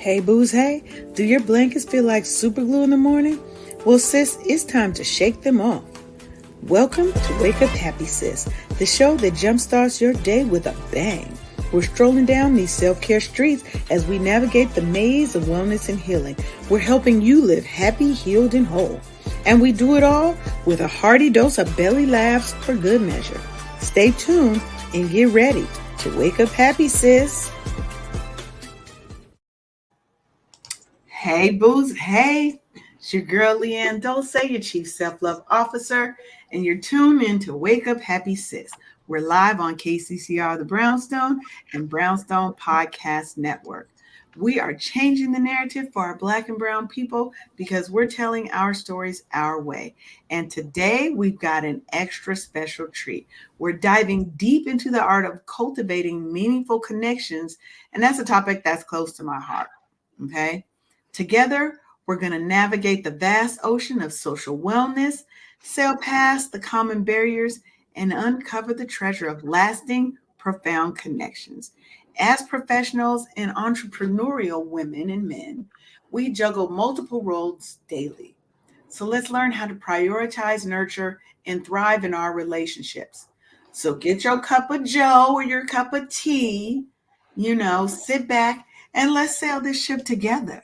Hey, booze, hey. Do your blankets feel like super glue in the morning? Well, sis, it's time to shake them off. Welcome to Wake Up Happy Sis, the show that jumpstarts your day with a bang. We're strolling down these self-care streets as we navigate the maze of wellness and healing. We're helping you live happy, healed, and whole. And we do it all with a hearty dose of belly laughs for good measure. Stay tuned and get ready to wake up happy, sis. Hey, booze. Hey, it's your girl, Leanne Dulce, your Chief Self-Love Officer, and you're tuned in to Wake Up Happy Sis. We're live on KCCR The Brownstone and Brownstone Podcast Network. We are changing the narrative for our Black and Brown people because we're telling our stories our way. And today we've got an extra special treat. We're diving deep into the art of cultivating meaningful connections, and that's a topic that's close to my heart, okay? Together, we're going to navigate the vast ocean of social wellness, sail past the common barriers, and uncover the treasure of lasting, profound connections. As professionals and entrepreneurial women and men, we juggle multiple roles daily. So let's learn how to prioritize, nurture, and thrive in our relationships. So get your cup of joe or your cup of tea, sit back and let's sail this ship together.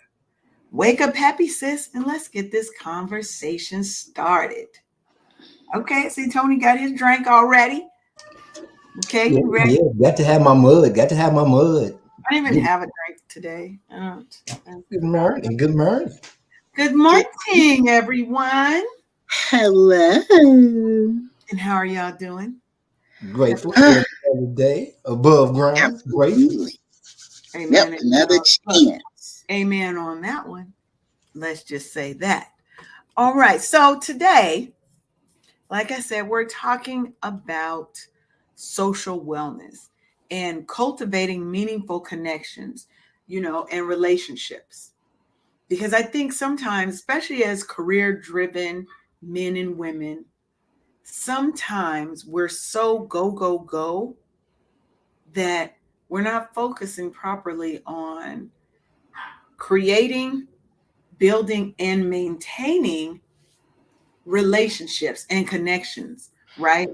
Wake up happy, sis, and let's get this conversation started. Okay, see, Tony got his drink already. Okay, you ready? Yeah, got to have my mud. I didn't even have a drink today. Good morning. Good morning. Good morning, everyone. Hello. And how are y'all doing? Grateful every day. Above ground. Grateful. Amen. Yep, another chance. Amen on that one. Let's just say that. All right. So today, like I said, we're talking about social wellness and cultivating meaningful connections, and relationships. Because I think sometimes, especially as career-driven men and women, sometimes we're so go that we're not focusing properly on creating, building, and maintaining relationships and connections, right?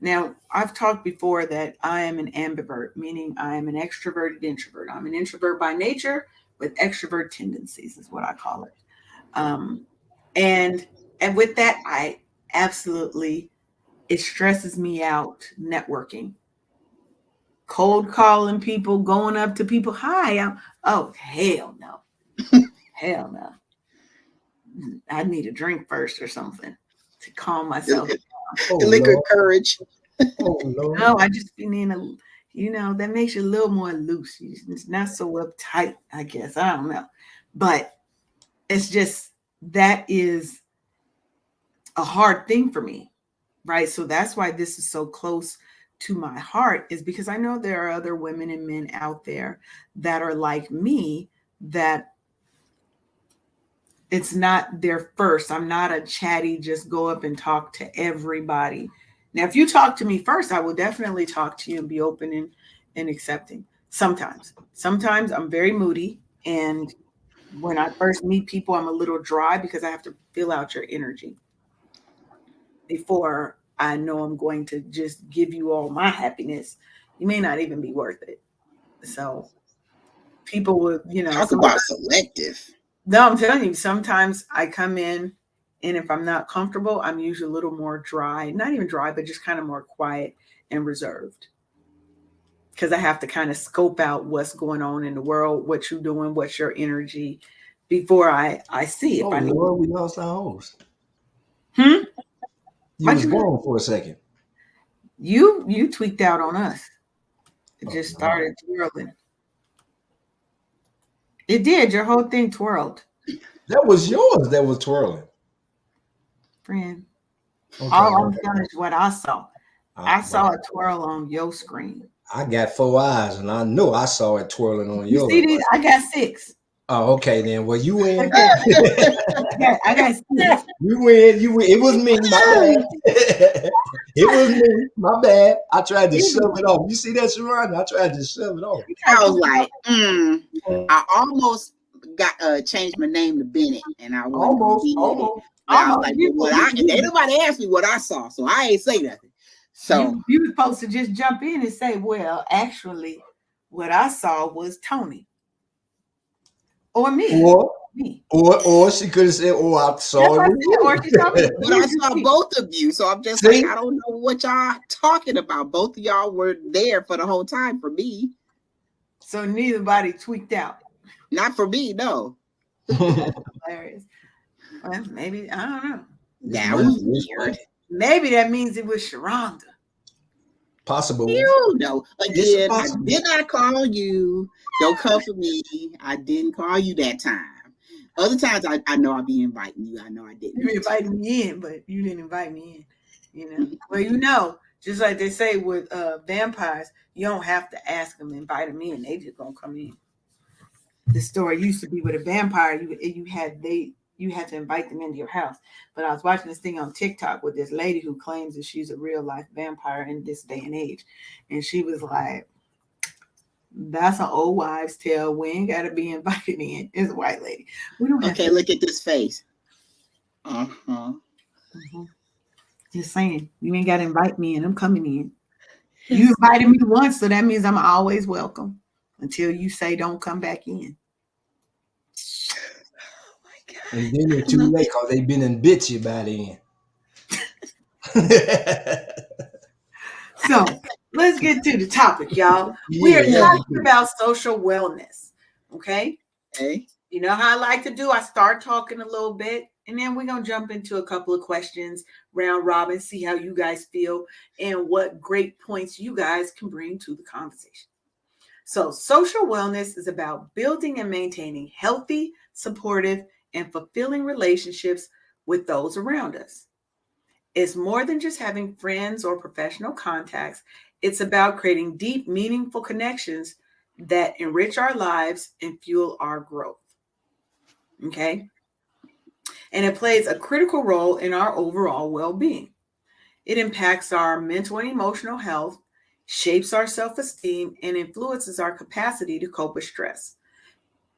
Now, I've talked before that I am an ambivert, meaning I am an extroverted introvert. I'm an introvert by nature with extrovert tendencies is what I call it. And with that, I absolutely, it stresses me out networking. Cold calling people, going up to people. Hi, hell no. Hell no. I need a drink first or something to calm myself down. Liquor courage. No, I just been in that makes you a little more loose. It's not so uptight, I guess. I don't know. But it's just, that is a hard thing for me, right? So that's why this is so close to my heart, is because I know there are other women and men out there that are like me, that it's not their first. I'm not a chatty, just go up and talk to everybody. Now, if you talk to me first, I will definitely talk to you and be open and accepting. Sometimes I'm very moody. And when I first meet people, I'm a little dry because I have to feel out your energy before I know I'm going to just give you all my happiness. You may not even be worth it. So people will, talk about selective. No, I'm telling you, sometimes I come in and if I'm not comfortable, I'm usually a little more dry, not even dry, but just kind of more quiet and reserved. Because I have to kind of scope out what's going on in the world, what you're doing, what's your energy, before I see if I need. Lord, we lost our host. You was gone for a second. You tweaked out on us. It just started twirling. It did. Your whole thing twirled. That was yours that was twirling. Friend. Okay, all I'm telling is what I saw. I saw a twirl on your screen. I got 4 eyes, and I know I saw it twirling on yours. See these? I got 6. Oh, okay then. Well, you win. I got 6. You win. It was me. My bad. It was me. My bad. I tried to shove it off. You see that, Sharon? I tried to shove it off. I was like, I almost got changed my name to Bennett, and I wasn't gonna Almost, be in it. almost. But I was like, ain't nobody asked me what I saw, so I ain't say nothing. So you were supposed to just jump in and say, well, actually, what I saw was Tony or me. Or she could have said, "Oh, I saw That's it." what I said, or she told me. but I saw both of you, so I'm just See? like, I don't know what y'all talking about. Both of y'all were there for the whole time for me. So neither tweaked out. Not for me, no. Hilarious. Well, maybe, I don't know. That was weird. Maybe that means it was Sharonda. Possible. You know, again, I did not call you. Don't come for me. I didn't call you that time. Other times, I know I'll be inviting you. I know I didn't. You invited me in, but you didn't invite me in. You know, well, you know, just like they say with vampires, you don't have to ask them, invite them in. They just gonna come in. The story used to be with a vampire. You had to invite them into your house. But I was watching this thing on TikTok with this lady who claims that she's a real life vampire in this day and age, and she was like, "That's an old wives' tale. We ain't got to be invited in." It's a white lady. We don't. Okay, look at this face. Mm-hmm. Just saying, you ain't got to invite me in. I'm coming in. You invited me once, so that means I'm always welcome until you say don't come back in. Oh my God. And then you're too late because they've been in bitch you by then. So let's get to the topic, y'all. We are talking about social wellness. Okay. You know how I like to do? I start talking a little bit, and then we're going to jump into a couple of questions, round robin, see how you guys feel and what great points you guys can bring to the conversation. So social wellness is about building and maintaining healthy, supportive, and fulfilling relationships with those around us. It's more than just having friends or professional contacts. It's about creating deep, meaningful connections that enrich our lives and fuel our growth. Okay? And it plays a critical role in our overall well-being. It impacts our mental and emotional health, shapes our self-esteem, and influences our capacity to cope with stress.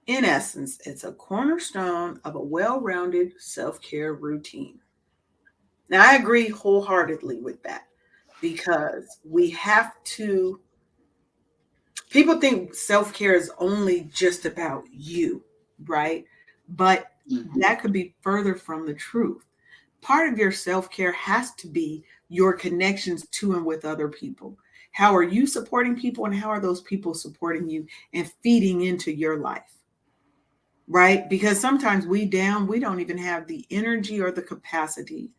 In essence, it's a cornerstone of a well-rounded self-care routine. Now, I agree wholeheartedly with that because we have to. People think self-care is only just about you, right? But that could be further from the truth. Part of your self-care has to be your connections to and with other people. How are you supporting people, and how are those people supporting you and feeding into your life? Right? Because sometimes we don't even have the energy or the capacity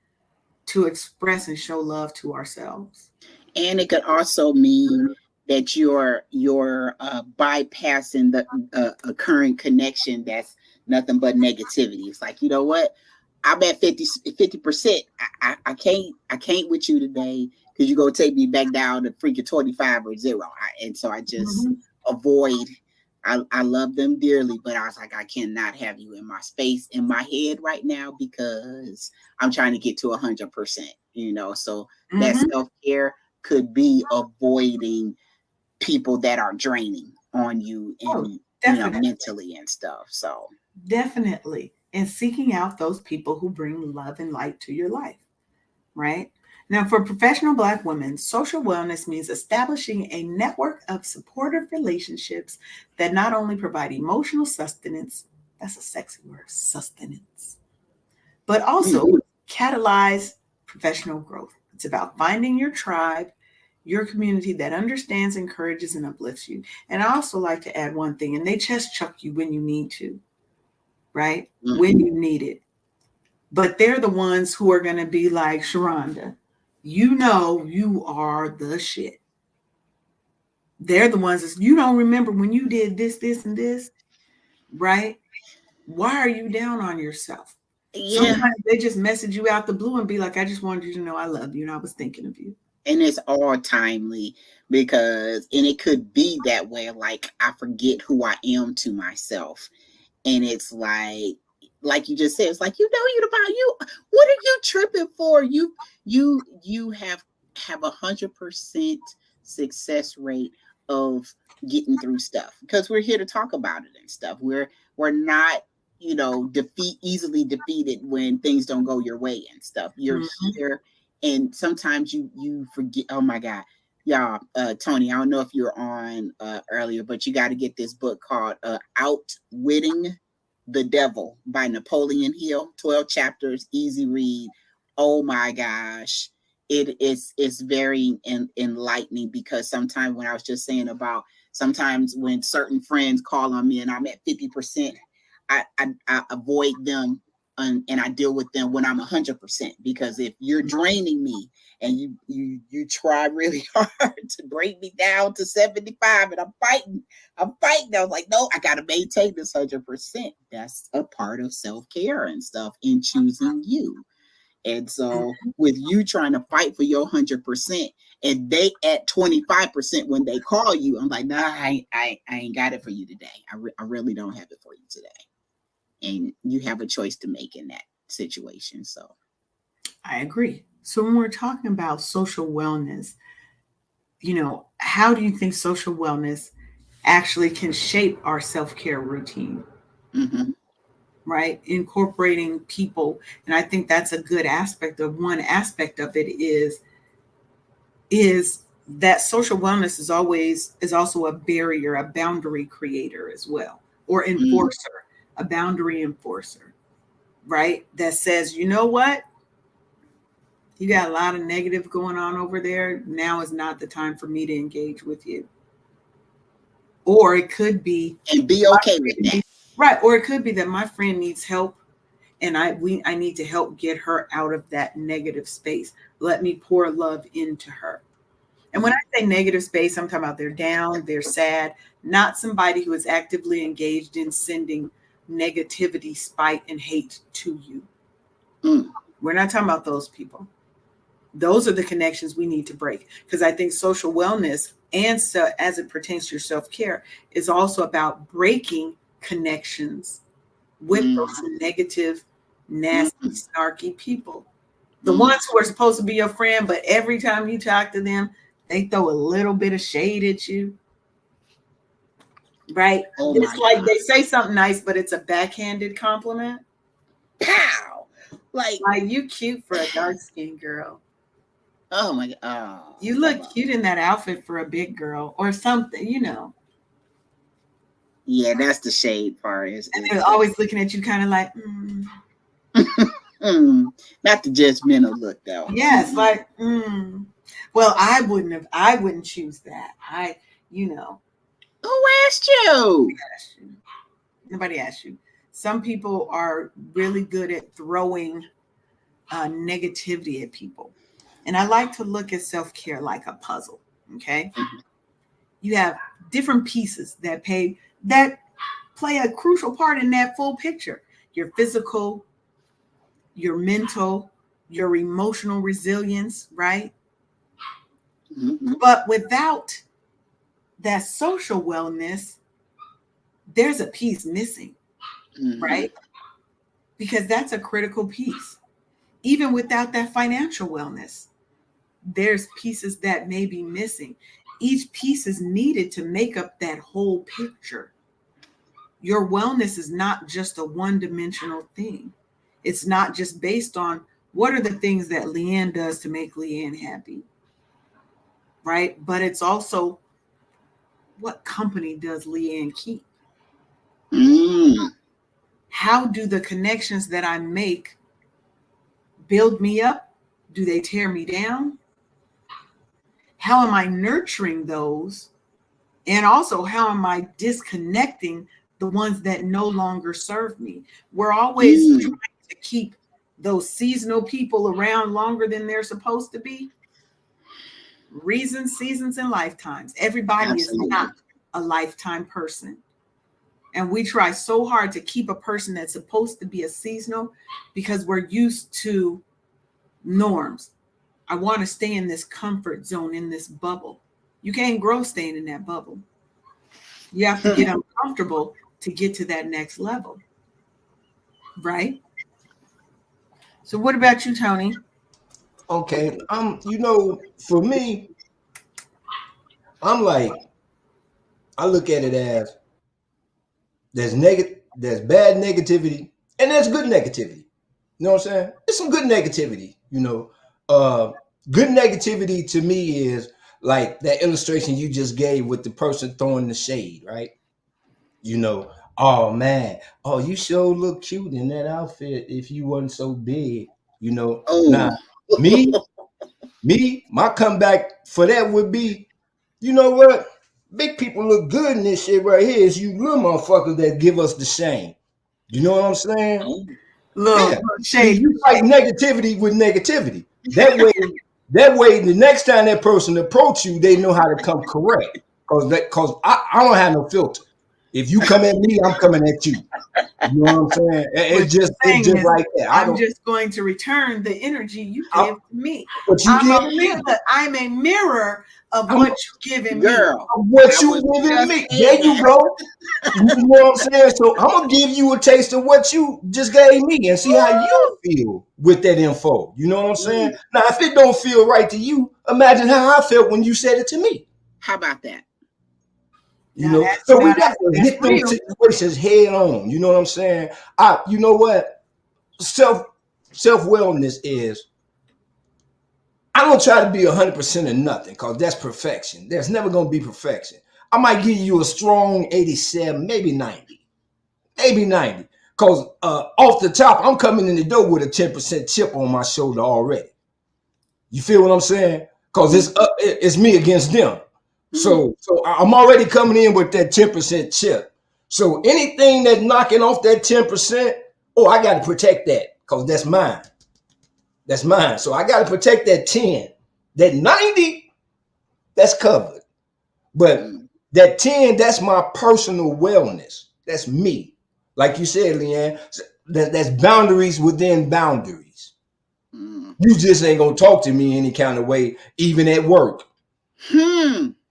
to express and show love to ourselves. And it could also mean that you're bypassing the a current connection that's nothing but negativity. It's like, you know what? I'm at 50%. I can't with you today because you're gonna take me back down to freaking 25 or 0. And so I just avoid. I love them dearly, but I was like, I cannot have you in my space in my head right now because I'm trying to get to 100%. You know, so that self-care could be avoiding people that are draining on you and mentally and stuff. So definitely. And seeking out those people who bring love and light to your life, right? Now, for professional Black women, social wellness means establishing a network of supportive relationships that not only provide emotional sustenance, that's a sexy word, sustenance, but also catalyze professional growth. It's about finding your tribe, your community that understands, encourages, and uplifts you. And I also like to add one thing, and they chest chuck you when you need to, right? When you need it. But they're the ones who are going to be like, Sharonda, you know you are the shit. They're the ones that you don't remember when you did this, this, and this, right? Why are you down on yourself? Yeah. Sometimes they just message you out the blue and be like, I just wanted you to know I love you and I was thinking of you. And it's all timely because, and it could be that way, like I forget who I am to myself. And it's like you just said, it's like, you know, about you. What are you tripping for? You have 100% success rate of getting through stuff, because we're here to talk about it and stuff. We're not, easily defeated when things don't go your way and stuff. You're here, and sometimes you forget. Oh my God, y'all, Tony, I don't know if you were on earlier, but you got to get this book called Outwitting the Devil by Napoleon Hill. 12 chapters, easy read. Oh my gosh, it's very enlightening, because sometimes, when I was just saying about sometimes when certain friends call on me and I'm at 50%, I avoid them, and I deal with them when I'm 100%, because if you're draining me and you try really hard to break me down to 75, and I'm fighting, I was like, no, I got to maintain this 100%. That's a part of self-care and stuff, in choosing you. And so with you trying to fight for your 100%, and they at 25% when they call you, I'm like, nah, I ain't got it for you today. I really don't have it for you today. And you have a choice to make in that situation. So I agree. So when we're talking about social wellness, how do you think social wellness actually can shape our self-care routine? Right? Incorporating people. And I think that's a good aspect of one aspect of it is that social wellness is also a barrier, a boundary creator as well, or enforcer, a boundary enforcer, right? That says, you know what? You got a lot of negative going on over there. Now is not the time for me to engage with you. Or it could be, and be okay with that. Right. Or it could be that my friend needs help, and I need to help get her out of that negative space. Let me pour love into her. And when I say negative space, I'm talking about they're down, they're sad, not somebody who is actively engaged in sending negativity, spite, and hate to you. We're not talking about those people. Those are the connections we need to break, because I think social wellness, and so as it pertains to your self-care, is also about breaking connections with those negative, nasty, snarky people. The ones who are supposed to be your friend, but every time you talk to them, they throw a little bit of shade at you. Right? It's like they say something nice, but it's a backhanded compliment. Pow! Like you cute for a dark-skinned girl. Oh my God. Oh, you look cute in that outfit for a big girl or something, Yeah, that's the shade part. And they're always looking at you kind of like, Not the judgmental look though. Yes, like, Well, I wouldn't choose that. Who asked you? Nobody asked you. Some people are really good at throwing negativity at people. And I like to look at self-care like a puzzle. Okay. You have different pieces that play a crucial part in that full picture. Your physical, your mental, your emotional resilience, right? But without that social wellness, there's a piece missing, right? Because that's a critical piece. Even without that financial wellness, there's pieces that may be missing. Each piece is needed to make up that whole picture. Your wellness is not just a one-dimensional thing. It's not just based on what are the things that Leanne does to make Leanne happy, right? But it's also, what company does Leanne keep? How do the connections that I make build me up? Do they tear me down? How am I nurturing those? And also, how am I disconnecting the ones that no longer serve me? We're always trying to keep those seasonal people around longer than they're supposed to be. Reasons, seasons, and lifetimes. Everybody is not a lifetime person. And we try so hard to keep a person that's supposed to be a seasonal because we're used to norms. I want to stay in this comfort zone, in this bubble. You can't grow staying in that bubble. You have to get uncomfortable to get to that next level. Right? So what about you, Tony? Okay. For me, I'm like, I look at it as there's bad negativity, and there's good negativity. You know what I'm saying? There's some good negativity. Good negativity to me is like that illustration you just gave with the person throwing the shade, right? Oh man, oh you sure look cute in that outfit if you wasn't so big. Now Oh, me, my comeback for that would be, you know what? Big people look good in this shit right here. It's you little motherfuckers that give us the shame. You know what I'm saying? oh, Yeah. Little See, shade. you fight negativity with negativity. That way, the next time that person approach you, they know how to come correct. Cause I don't have no filter. If you come at me, I'm coming at you. You know what I'm saying? What It's you're saying just is, like that. I'm just going to return the energy you give to me. What you giving me. I'm a mirror of I'm what you're giving me. girl, what I you was giving just me. saying There you that. go. You know what I'm saying? So I'm gonna give you a taste of what you just gave me and see how you feel with that info. You know what I'm saying? Mm, Now, if it don't feel right to you, imagine how I felt when you said it to me. how about that? So we got to hit those real. situations head on. You know what I'm saying? You know what? Self wellness is. I don't try to be 100% of nothing because that's perfection. There's never gonna be perfection. I might give you a strong 87, maybe 90. Maybe 90. Because off the top, I'm coming in the door with a 10% chip on my shoulder already. You feel what I'm saying? Because it's me against them. So I'm already coming in with that 10% chip. So anything that's knocking off that 10%, I got to protect that because that's mine. That's mine. So I got to protect that 10. That 90, that's covered. But that 10, that's my personal wellness. That's me. Like you said, Leanne, that's boundaries within boundaries. You just ain't gonna talk to me any kind of way, even at work.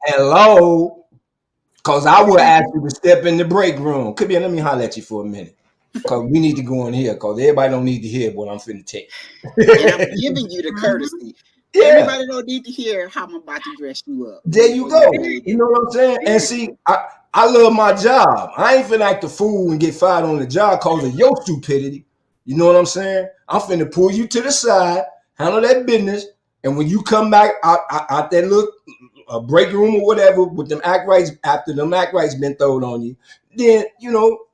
Hello, because I will ask you to step in the break room. Come here, let me holler at you for a minute. Because we need to go in here, because everybody don't need to hear what I'm finna tell you. And I'm giving you the courtesy. Yeah. Everybody don't need to hear how I'm about to dress you up. There you go. You know what I'm saying? And see, I love my job. I ain't finna act a fool and get fired on the job because of your stupidity. You know what I'm saying? I'm finna pull you to the side, handle that business, and when you come back out that little break room or whatever with them act rights, after them act rights been thrown on you, then,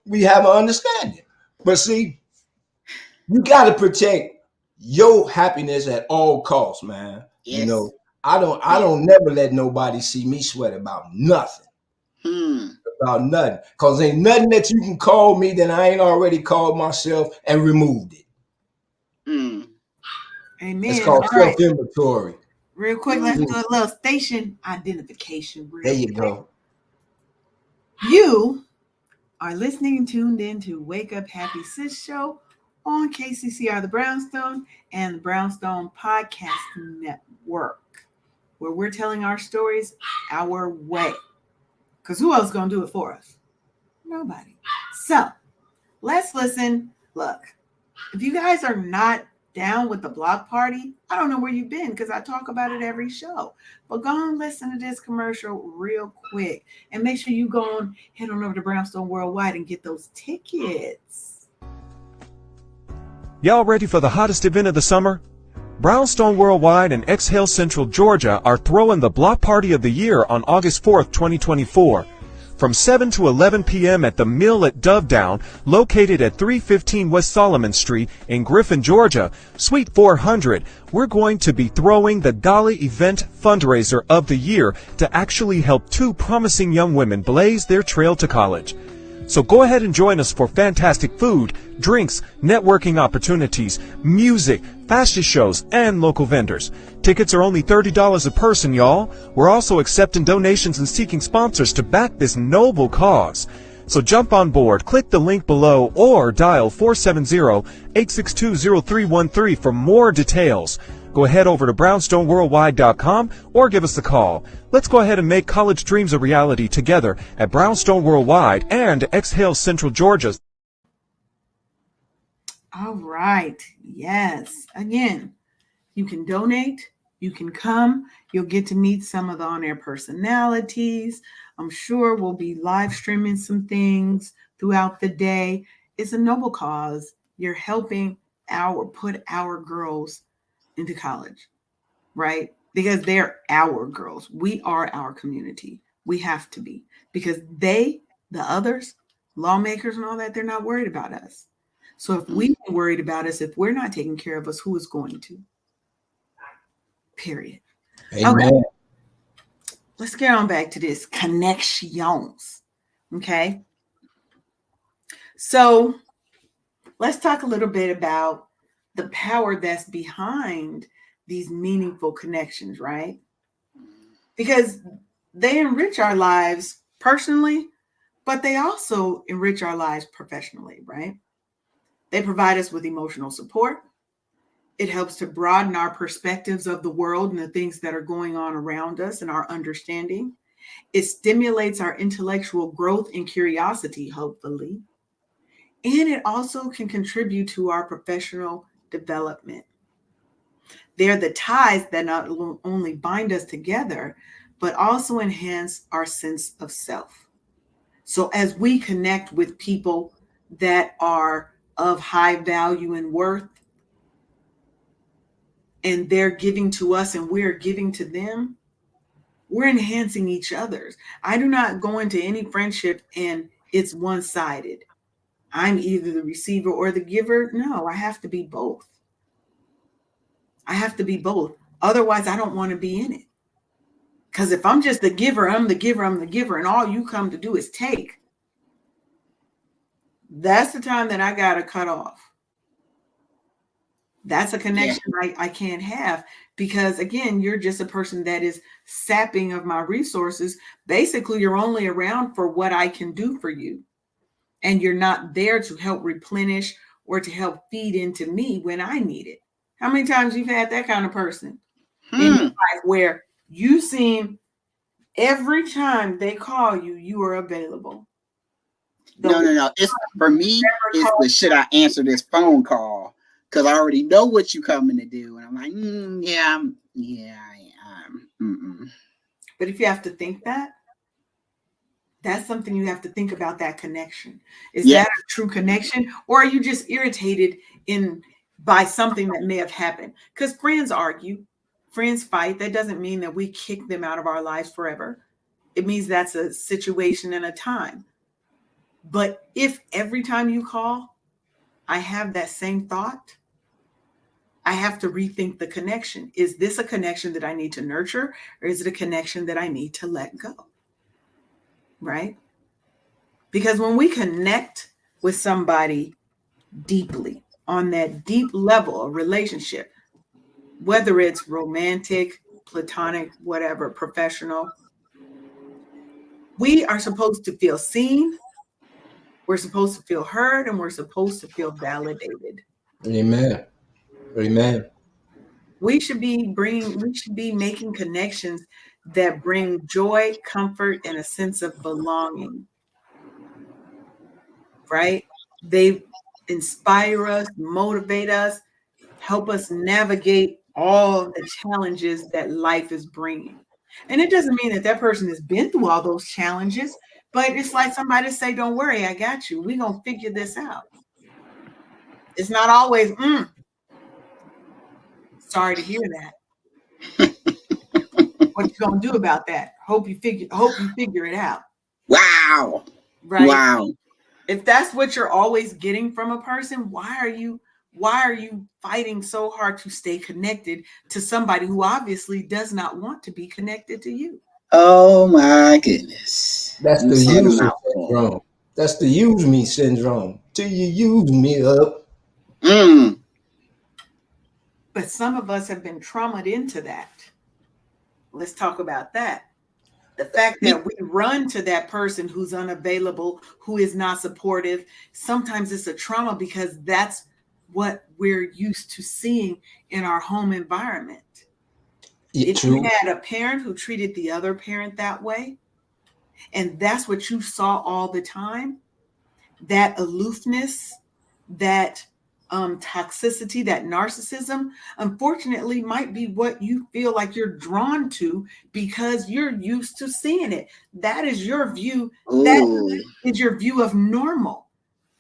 we have an understanding. But see, you got to protect your happiness at all costs, man. Yes. I don't never let nobody see me sweat about nothing. About nothing. Because ain't nothing that you can call me that I ain't already called myself and removed it. Amen. It's called self-inventory. Real quick, let's do a little station identification. There you go. You are listening and tuned in to Wake Up Happy Sis Show on KCCR The Brownstone and the Brownstone Podcast Network, where we're telling our stories our way. Because who else is going to do it for us? Nobody. So let's listen. Look, if you guys are not down with the block party, I don't know where you've been because I talk about it every show. But go and listen to this commercial real quick and make sure you go on, head on over to Brownstone Worldwide and get those tickets. Y'all ready for the hottest event of the summer? Brownstone Worldwide and Exhale Central Georgia are throwing the block party of the year on August 4th, 2024. From 7 to 11 p.m. at the Mill at Dovedown, located at 315 West Solomon Street in Griffin, Georgia, Suite 400, we're going to be throwing the Gala Event Fundraiser of the Year to actually help 2 promising young women blaze their trail to college. So go ahead and join us for fantastic food, drinks, networking opportunities, music, fashion shows, and local vendors. Tickets are only $30 a person, y'all. We're also accepting donations and seeking sponsors to back this noble cause. So jump on board, click the link below, or dial 470-862-0313 for more details. Go ahead over to brownstoneworldwide.com or give us a call. Let's go ahead and make college dreams a reality together at Brownstone Worldwide and Exhale Central Georgia. All right. Yes. Again, you can donate. You can come. You'll get to meet some of the on-air personalities. I'm sure we'll be live streaming some things throughout the day. It's a noble cause. You're helping put our girls into college, right? Because they're our girls. We are our community. We have to be, because the others, lawmakers and all that, they're not worried about us. So if we are worried about us, if we're not taking care of us, who is going to? Period. Amen. Okay. Let's get on back to this connections. Okay. So let's talk a little bit about the power that's behind these meaningful connections, right? Because they enrich our lives personally, but they also enrich our lives professionally, right? They provide us with emotional support. It helps to broaden our perspectives of the world and the things that are going on around us and our understanding. It stimulates our intellectual growth and curiosity, hopefully. And it also can contribute to our professional development. They're the ties that not only bind us together, but also enhance our sense of self. So as we connect with people that are of high value and worth, and they're giving to us and we're giving to them, we're enhancing each other's. I do not go into any friendship and it's one-sided. I'm either the receiver or the giver. No, I have to be both. I have to be both. Otherwise, I don't want to be in it. Because if I'm just the giver, I'm the giver, and all you come to do is take, that's the time that I got to cut off. That's a connection I can't have, because again, you're just a person that is sapping of my resources. Basically, you're only around for what I can do for you. And you're not there to help replenish or to help feed into me when I need it. How many times you've had that kind of person in your life where you seem every time they call you, you are available? No. It's for me. It's the should I answer this phone call, because I already know what you're coming to do, and I'm like, I am. But if you have to think that, that's something you have to think about, that connection. Is that a true connection, or are you just irritated by something that may have happened? Because friends argue, friends fight. That doesn't mean that we kick them out of our lives forever. It means that's a situation and a time. But if every time you call, I have that same thought, I have to rethink the connection. Is this a connection that I need to nurture, or is it a connection that I need to let go? Right? Because when we connect with somebody deeply, on that deep level of relationship, whether it's romantic, platonic, whatever, professional, we are supposed to feel seen, we're supposed to feel heard, and we're supposed to feel validated. Amen. Amen. We should be making connections that bring joy, comfort, and a sense of belonging. Right? They inspire us, motivate us, help us navigate all the challenges that life is bringing. And it doesn't mean that person has been through all those challenges, but it's like somebody say, don't worry, I got you. We're going to figure this out. It's not always, sorry to hear that. What you going to do about that? Hope you figure it out. Wow. Right? Wow. If that's what you're always getting from a person, why are you fighting so hard to stay connected to somebody who obviously does not want to be connected to you? Oh my goodness. That's the use syndrome. That's the use me syndrome. Till you use me up. But some of us have been traumatized into that. Let's talk about that. The fact that we run to that person who's unavailable, who is not supportive, sometimes it's a trauma because that's what we're used to seeing in our home environment. If you had a parent who treated the other parent that way, and that's what you saw all the time, that aloofness, that toxicity, that narcissism, unfortunately, might be what you feel like you're drawn to because you're used to seeing it. That is your view. That Ooh. is your view of normal,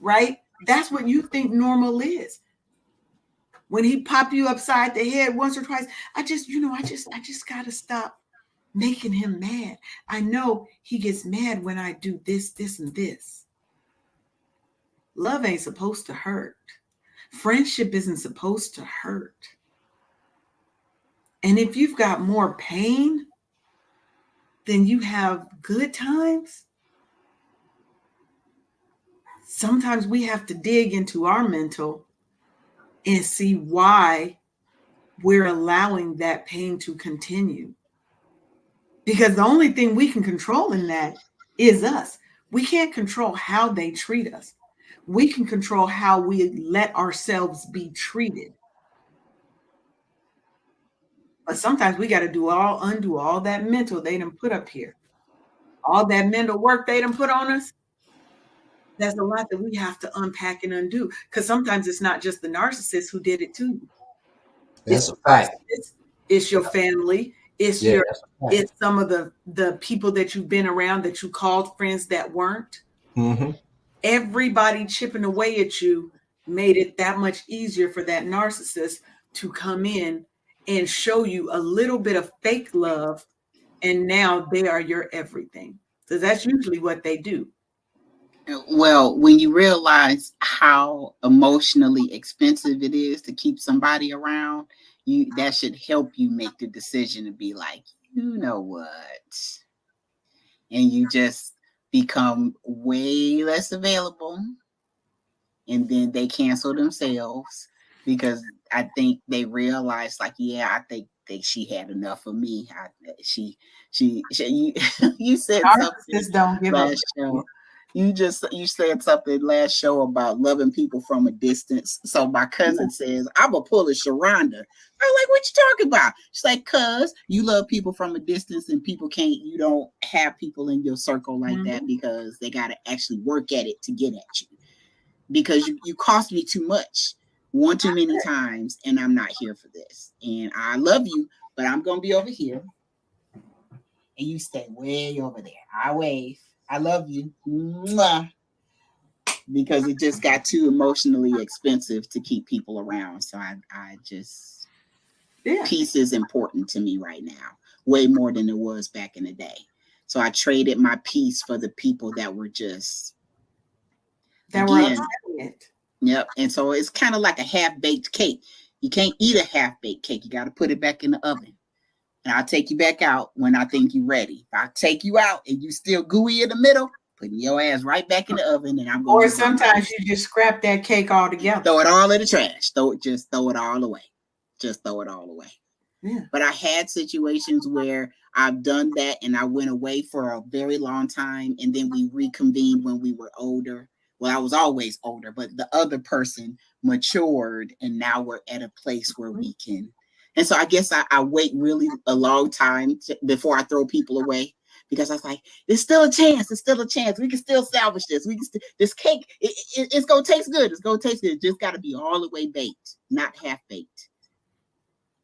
right? That's what you think normal is. When he pop you upside the head once or twice, I just gotta stop making him mad. I know he gets mad when I do this, this, and this. Love ain't supposed to hurt. Friendship isn't supposed to hurt. And if you've got more pain than you have good times, sometimes we have to dig into our mental and see why we're allowing that pain to continue. Because the only thing we can control in that is us. We can't control how they treat us. We can control how we let ourselves be treated. But sometimes we got to undo all that mental they done put up here. All that mental work they done put on us. There's a lot that we have to unpack and undo. Because sometimes it's not just the narcissist who did it to you. That's a fact. It's your family. It's it's some of the people that you've been around that you called friends that weren't. Mm-hmm. Everybody chipping away at you made it that much easier for that narcissist to come in and show you a little bit of fake love, and now they are your everything. So that's usually what they do. Well, when you realize how emotionally expensive it is to keep somebody around, that should help you make the decision to be like, you know what? And you just become way less available. And then they cancel themselves because I think they realize, like, yeah, I think she had enough of me. You said something don't give last show. You said something last show about loving people from a distance. So my cousin says, I'm gonna pull a Sharonda. I'm like, what you talking about? She's like, cuz you love people from a distance and you don't have people in your circle like that because they gotta actually work at it to get at you. Because you cost me too much one too many times, and I'm not here for this. And I love you, but I'm gonna be over here. And you stay way over there. I wave. I love you. Mwah. Because it just got too emotionally expensive to keep people around. So I just, peace is important to me right now, way more than it was back in the day. So I traded my peace for the people that were just, again, yep. And so it's kind of like a half-baked cake. You can't eat a half-baked cake. You got to put it back in the oven. And I'll take you back out when I think you're ready. If I take you out and you still gooey in the middle, putting your ass right back in the oven, and I'm going. Or sometimes you just scrap that cake all together. Throw it all in the trash. Just throw it all away. Just throw it all away. Yeah. But I had situations where I've done that, and I went away for a very long time, and then we reconvened when we were older. Well, I was always older, but the other person matured, and now we're at a place where we can. And so I guess I wait really a long time before I throw people away, because I was like, there's still a chance. There's still a chance. We can still salvage this. This cake, it's going to taste good. It's going to taste good. It just got to be all the way baked, not half baked.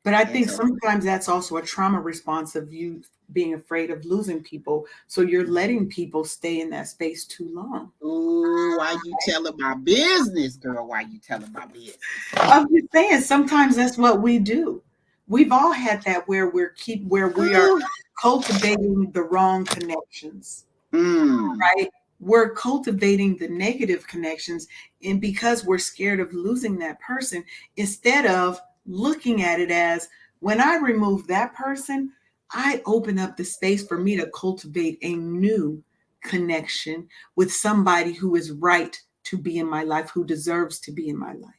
But I think sometimes that's also a trauma response of you being afraid of losing people. So you're letting people stay in that space too long. Ooh, why you telling my business, girl? Why you telling my business? I'm just saying, sometimes that's what we do. We've all had that where we are cultivating the wrong connections, right? We're cultivating the negative connections, and because we're scared of losing that person, instead of looking at it as, when I remove that person, I open up the space for me to cultivate a new connection with somebody who is right to be in my life, who deserves to be in my life,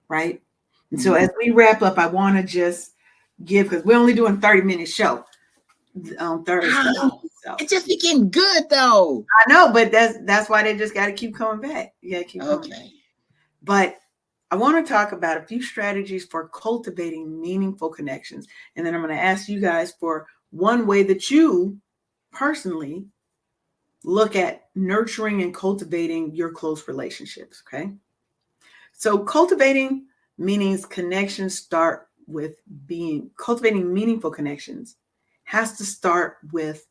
right? And so as we wrap up, I want to just give, because we're only doing 30-minute show on Thursday. So. It just be getting good though. I know, but that's why they just got to keep coming back. You got to keep coming back. But I want to talk about a few strategies for cultivating meaningful connections. And then I'm going to ask you guys for one way that you personally look at nurturing and cultivating your close relationships. Okay. So cultivating meanings connections start with cultivating meaningful connections has to start with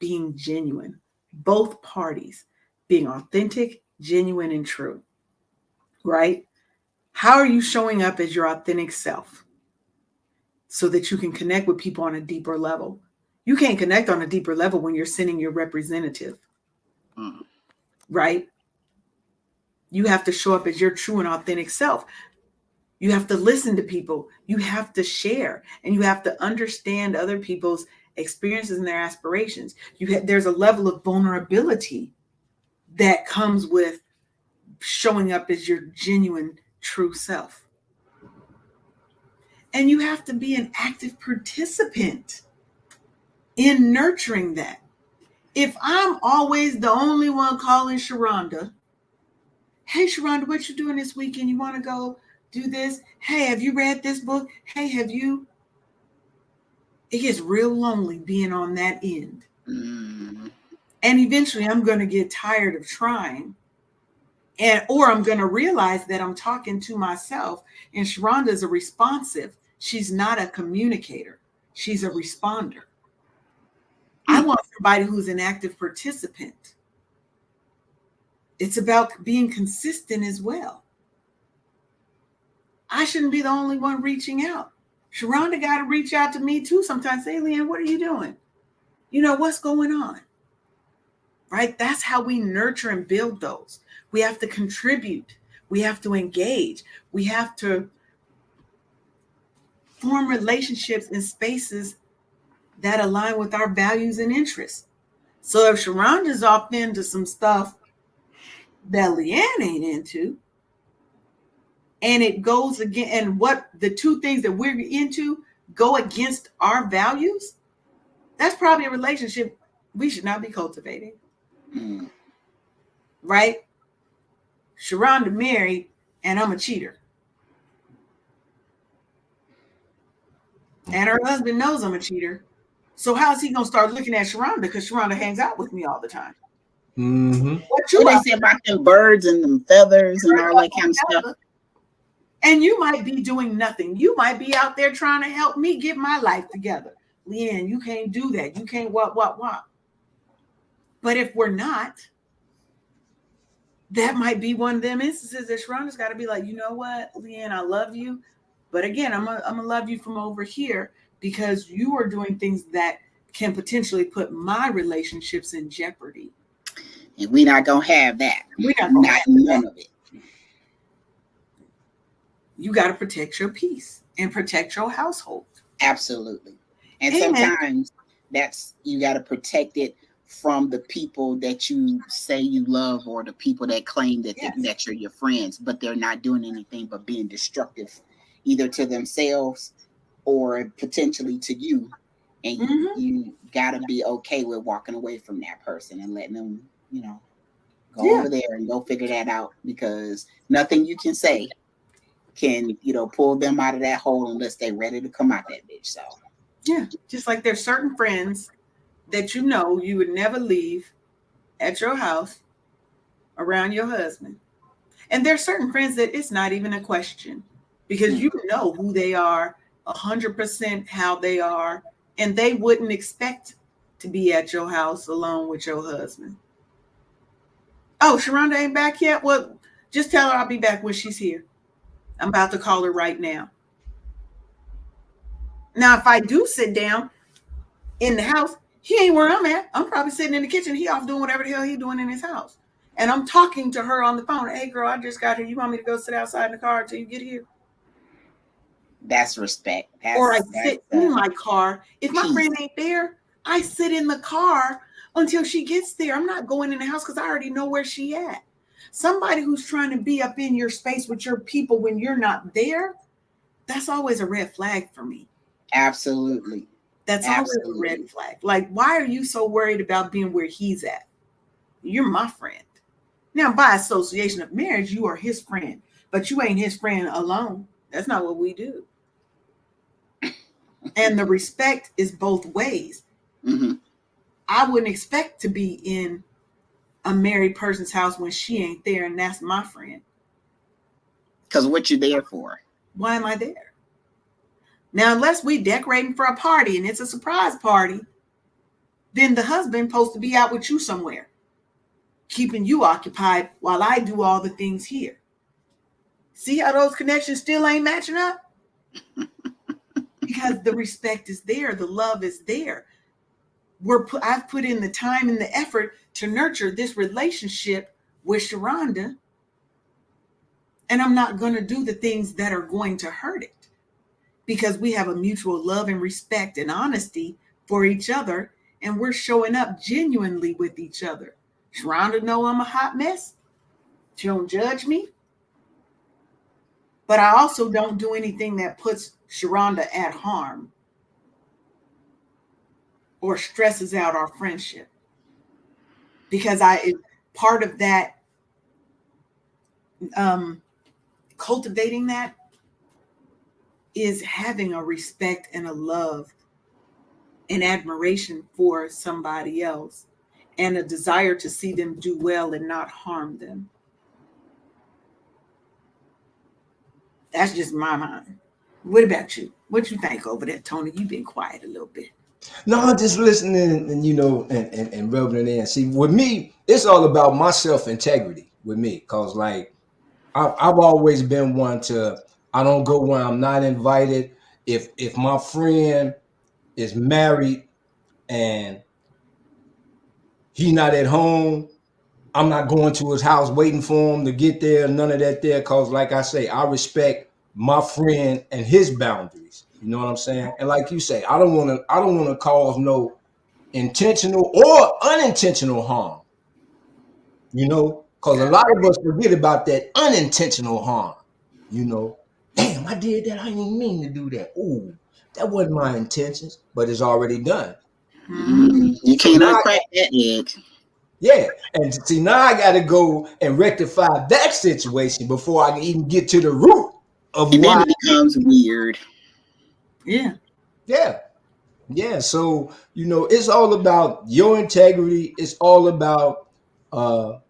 being genuine, both parties being authentic, genuine, and true, right? How are you showing up as your authentic self so that you can connect with people on a deeper level? You can't connect on a deeper level when you're sending your representative, right? You have to show up as your true and authentic self. You have to listen to people. You have to share, and you have to understand other people's experiences and their aspirations. There's a level of vulnerability that comes with showing up as your genuine, true self. And you have to be an active participant in nurturing that. If I'm always the only one calling Sharonda, hey, Sharonda, what you doing this weekend? You want to go do this? Hey, have you read this book? Hey, have you? It gets real lonely being on that end. And eventually I'm going to get tired of trying. Or I'm going to realize that I'm talking to myself. And Sharonda is a responsive. She's not a communicator. She's a responder. I want somebody who's an active participant. It's about being consistent as well. I shouldn't be the only one reaching out. Sharonda got to reach out to me too sometimes. Say, Leanne, what are you doing? You know, what's going on? Right? That's how we nurture and build those. We have to contribute. We have to engage. We have to form relationships in spaces that align with our values and interests. So if Sharonda's off into some stuff that Leanne ain't into, and it goes again, and what the two things that we're into go against our values, that's probably a relationship we should not be cultivating. Right? Sharonda married, and I'm a cheater. And her husband knows I'm a cheater. So how is he going to start looking at Sharonda? Because Sharonda hangs out with me all the time. What they say about them birds and them feathers and all that kind of stuff? And you might be doing nothing. You might be out there trying to help me get my life together. Leanne, you can't do that. You can't what. But if we're not, that might be one of them instances that Sharonda's got to be like, you know what, Leanne, I love you. But again, I'm gonna love you from over here because you are doing things that can potentially put my relationships in jeopardy. And we're not going to have that. We're not going to have none of it. You got to protect your peace and protect your household. Absolutely. And sometimes you got to protect it from the people that you say you love or the people that claim that, that you're your friends, but they're not doing anything but being destructive either to themselves or potentially to you. And you got to be okay with walking away from that person and letting them, go over there and go figure that out, because nothing you can say can, pull them out of that hole unless they're ready to come out that bitch. So just like there's certain friends that you would never leave at your house around your husband. And there's certain friends that it's not even a question because you know who they are, 100% how they are, and they wouldn't expect to be at your house alone with your husband. Oh, Sharonda ain't back yet? Well, just tell her I'll be back when she's here. I'm about to call her right now. Now, if I do sit down in the house, he ain't where I'm at. I'm probably sitting in the kitchen. He off doing whatever the hell he's doing in his house. And I'm talking to her on the phone. Hey, girl, I just got here. You want me to go sit outside in the car until you get here? That's respect. Or I sit in my car. If my friend ain't there, I sit in the car until she gets there. I'm not going in the house because I already know where she at. Somebody who's trying to be up in your space with your people when you're not there, that's always a red flag for me. Absolutely. That's always a red flag. Like, why are you so worried about being where he's at? You're my friend. Now, by association of marriage, you are his friend, but you ain't his friend alone. That's not what we do. And the respect is both ways. I wouldn't expect to be in a married person's house when she ain't there, and that's my friend. Because what you're there for. Why am I there? Now, unless we decorating for a party and it's a surprise party, then the husband supposed to be out with you somewhere, keeping you occupied while I do all the things here. See how those connections still ain't matching up? Because the respect is there, the love is there. I've put in the time and the effort to nurture this relationship with Sharonda, and I'm not going to do the things that are going to hurt it, because we have a mutual love and respect and honesty for each other, and we're showing up genuinely with each other. Sharonda know I'm a hot mess. She don't judge me. But I also don't do anything that puts Sharonda at harm or stresses out our friendship. Because part of that, cultivating that, is having a respect and a love and admiration for somebody else, and a desire to see them do well and not harm them. That's just my mind. What about you? What you think over there, Tony? You've been quiet a little bit. No, I'm just listening and and rubbing it in. See, with me, it's all about my self-integrity with me. Cause like I've always been one to, I don't go where I'm not invited. If my friend is married and he not at home, I'm not going to his house waiting for him to get there. None of that there. Cause like I say, I respect my friend and his boundaries. You know what I'm saying? And like you say, I don't want to cause no intentional or unintentional harm. You know, cause a lot of us forget about that unintentional harm. You know, damn, I did that. I didn't mean to do that. Ooh, that wasn't my intentions, but it's already done. You can't uncrack that egg. Yeah, and see, now I got to go and rectify that situation before I can even get to the root of And why. then it becomes weird. Yeah. Yeah. So it's all about your integrity. It's all about the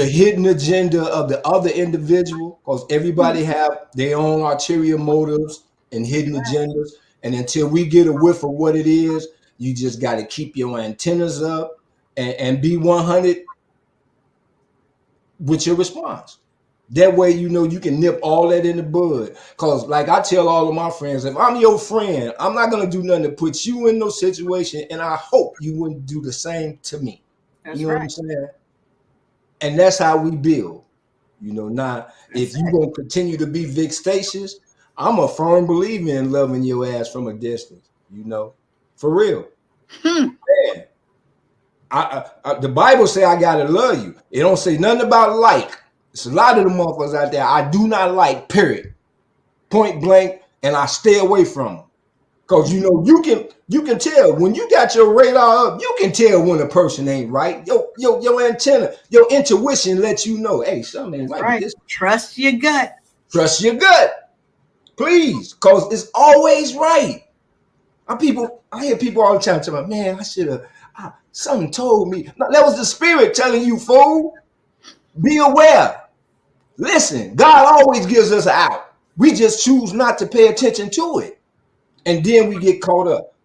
hidden agenda of the other individual, because everybody have their own ulterior motives and hidden agendas. And until we get a whiff of what it is, you just got to keep your antennas up and be 100 with your response. That way, you can nip all that in the bud. Because like I tell all of my friends, if I'm your friend, I'm not going to do nothing to put you in no situation. And I hope you wouldn't do the same to me. That's You know right. what I'm saying? And that's how we build. Now, if you going to continue to be vexatious, I'm a firm believer in loving your ass from a distance, for real. Man, the Bible say I got to love you. It don't say nothing about like. It's a lot of the motherfuckers out there I do not like, period. Point blank, and I stay away from them. Because you can tell when you got your radar up, you can tell when a person ain't right. Your antenna, your intuition lets you know, hey, something ain't right with this. Trust your gut. Trust your gut, please, because it's always right. I hear people all the time tell me, man, I should have. Something told me. No, that was the spirit telling you, fool. Be aware. Listen, God always gives us an out. We just choose not to pay attention to it. And then we get caught up.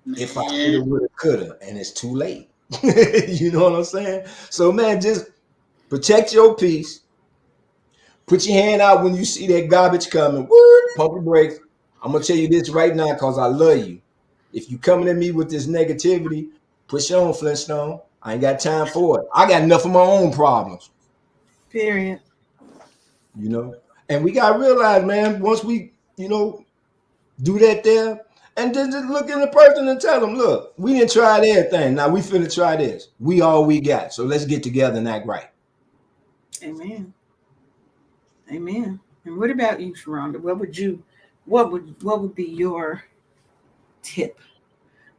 If I shoulda, woulda, coulda, and it's too late. You know what I'm saying? So, man, just protect your peace. Put your hand out when you see that garbage coming. Woo, pump the brakes. I'm going to tell you this right now because I love you. If you coming at me with this negativity, push on, Flintstone. I ain't got time for it. I got enough of my own problems. Period. And we got to realize, man, once we, do that there, and then just look in the person and tell them, look, we didn't try everything. Now we finna try this. We all we got. So let's get together and act right. Amen. Amen. And what about you, Sharonda? What would be your tip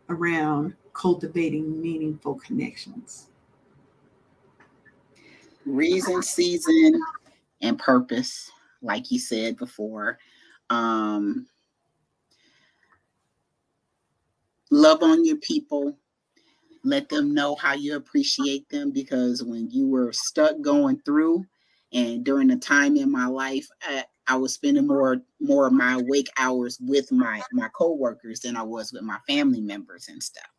around cultivating meaningful connections? Reason, season, and purpose, like you said before. Love on your people. Let them know how you appreciate them, because when you were stuck going through And during the time in my life, I was spending more of my awake hours with my coworkers than I was with my family members and stuff.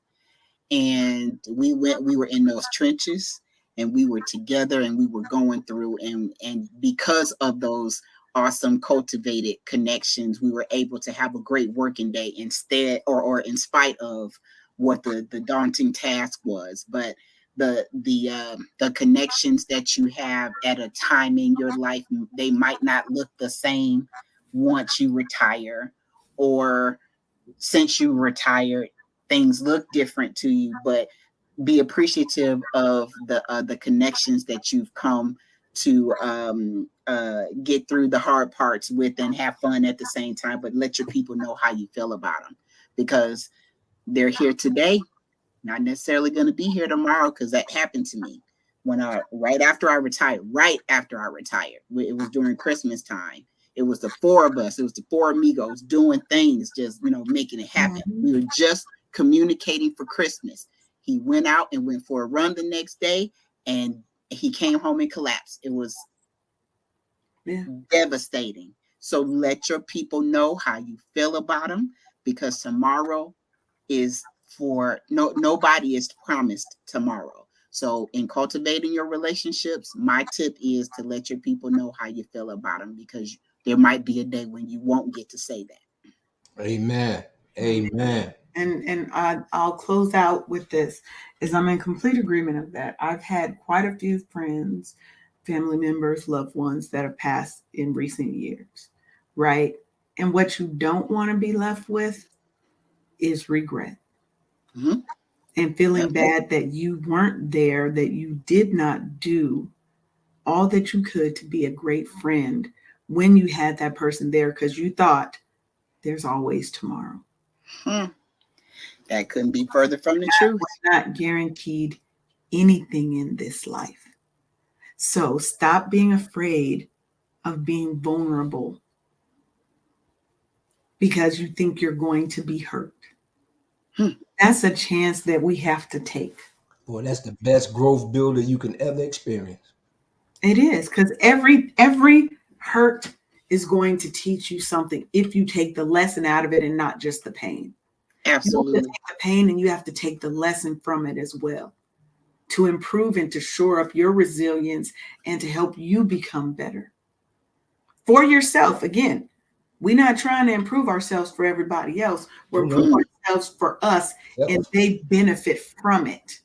And we were in those trenches, and we were together, and we were going through, and because of those awesome cultivated connections, we were able to have a great working day instead, or in spite of what the daunting task was. But the connections that you have at a time in your life, they might not look the same once you retire, or since you retired, things look different to you. But be appreciative of the connections that you've come to get through the hard parts with, and have fun at the same time. But let your people know how you feel about them, because they're here today, not necessarily going to be here tomorrow, because that happened to me when right after I retired. It was during Christmas time. It was the four of us. It was the four amigos doing things, just, making it happen. We were just communicating for Christmas. He went out and went for a run the next day, and he came home and collapsed. It was devastating. So let your people know how you feel about them, because tomorrow is nobody is promised tomorrow. So in cultivating your relationships, my tip is to let your people know how you feel about them, because there might be a day when you won't get to say that. Amen. Amen. And I'll close out with this, is I'm in complete agreement of that. I've had quite a few friends, family members, loved ones that have passed in recent years, right? And what you don't want to be left with is regret. Mm-hmm. And feeling bad that you weren't there, that you did not do all that you could to be a great friend when you had that person there, because you thought there's always tomorrow. That couldn't be further from the truth. We're not guaranteed anything in this life. So stop being afraid of being vulnerable because you think you're going to be hurt. That's a chance that we have to take. Boy, that's the best growth builder you can ever experience. It is, because every hurt is going to teach you something if you take the lesson out of it and not just the pain. Absolutely. You have to take the pain and you have to take the lesson from it as well, to improve and to shore up your resilience and to help you become better for yourself. Again, we're not trying to improve ourselves for everybody else. We're improving ourselves for us, and they benefit from it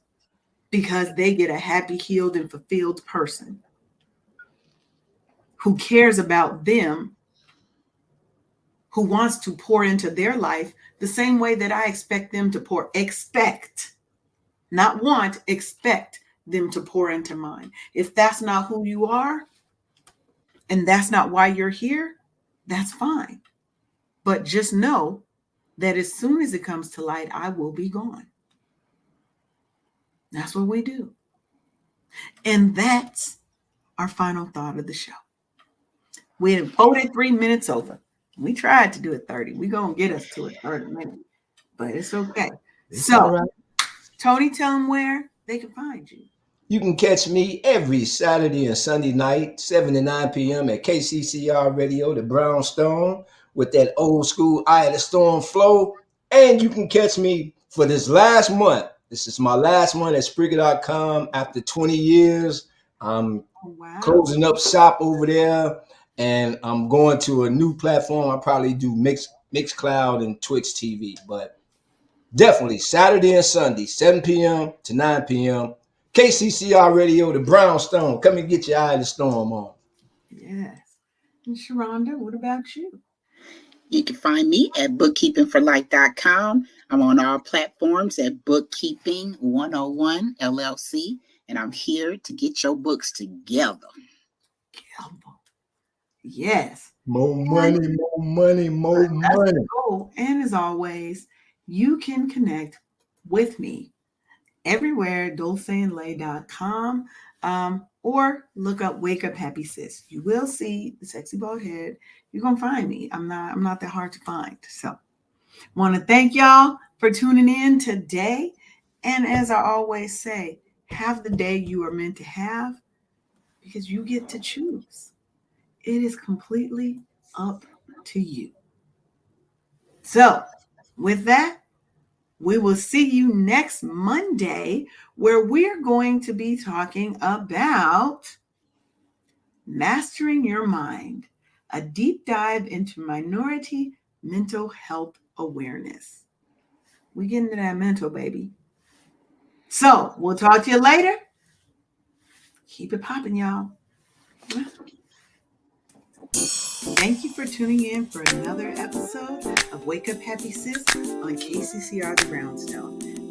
because they get a happy, healed, and fulfilled person who cares about them, who wants to pour into their life the same way that I expect them to pour. Expect, not want, expect them to pour into mine. If that's not who you are, and that's not why you're here, that's fine. But just know that as soon as it comes to light, I will be gone. That's what we do. And that's our final thought of the show. We have voted 3 minutes over. We tried to do it 30. We're going to get us to a 30 minute, but it's okay. It's so, all right. Tony, tell them where they can find you. You can catch me every Saturday and Sunday night, 7 to 9 p.m. at KCCR Radio, the Brownstone, with that old school Eye of the Storm flow. And you can catch me for this last month. This is my last one at Spreaker.com after 20 years. I'm closing up shop over there, and I'm going to a new platform. I probably do Mixcloud and Twitch TV, but definitely Saturday and Sunday, 7 p.m. to 9 p.m. KCCR Radio, the Brownstone. Come and get your Eye of the Storm on. Yes. And Sharonda, what about you? You can find me at bookkeepingforlife.com. I'm on all platforms at Bookkeeping 101 LLC, and I'm here to get your books together. Yes. More money, more money, more money. And as always, you can connect with me everywhere, dulceandlay.com, or look up Wake Up Happy Sis. You will see the sexy bald head. You're gonna find me. I'm not that hard to find. So want to thank y'all for tuning in today. And as I always say, have the day you are meant to have. because you get to choose. It is completely up to you. So, with that, we will see you next Monday, where we're going to be talking about mastering your mind, a deep dive into minority mental health awareness. We get into that mental, baby. So, we'll talk to you later. Keep it popping, y'all. Thank you for tuning in for another episode of Wake Up Happy Sis on KCCR The Brownstone.